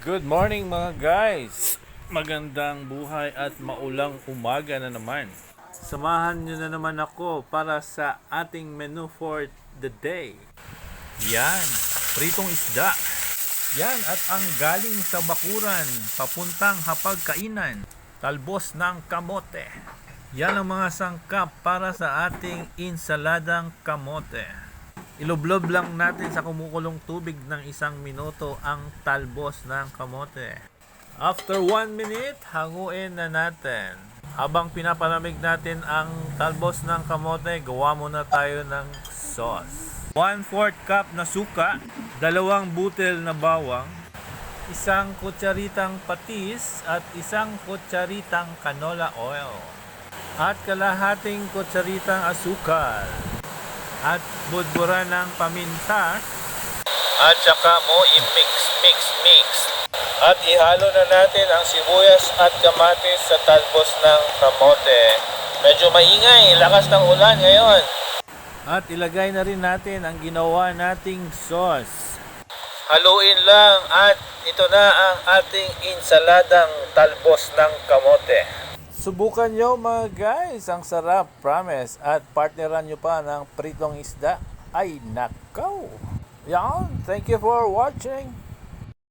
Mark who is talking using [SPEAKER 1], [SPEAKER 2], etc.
[SPEAKER 1] Good morning mga guys! Magandang buhay at maulang umaga na naman. Samahan nyo na naman ako para sa ating menu for the day. Yan, pritong isda. Yan at ang galing sa bakuran, papuntang hapagkainan, talbos ng kamote. Yan ang mga sangkap para sa ating insaladang kamote. Ilublob lang natin sa kumukulong tubig ng 1 minuto ang talbos ng kamote. After 1 minute, hanguin na natin. Habang pinapalamig natin ang talbos ng kamote, gawa muna tayo ng sauce. 1/4 cup na suka, 2 butil na bawang, 1 kutsaritang patis at 1 kutsaritang canola oil, at kalahating kutsaritang asukal. At budburan ng paminta. At saka mo i-mix. At ihalo na natin ang sibuyas at kamatis sa talbos ng kamote. Medyo maingay, lakas ng ulan ngayon. At ilagay na rin natin ang ginawa nating sauce. Haluin lang at ito na ang ating insaladang talbos ng kamote. Subukan nyo mga guys, ang sarap, promise. At partneran nyo pa ng pritong isda. Ay nakaw! Yan, thank you for watching.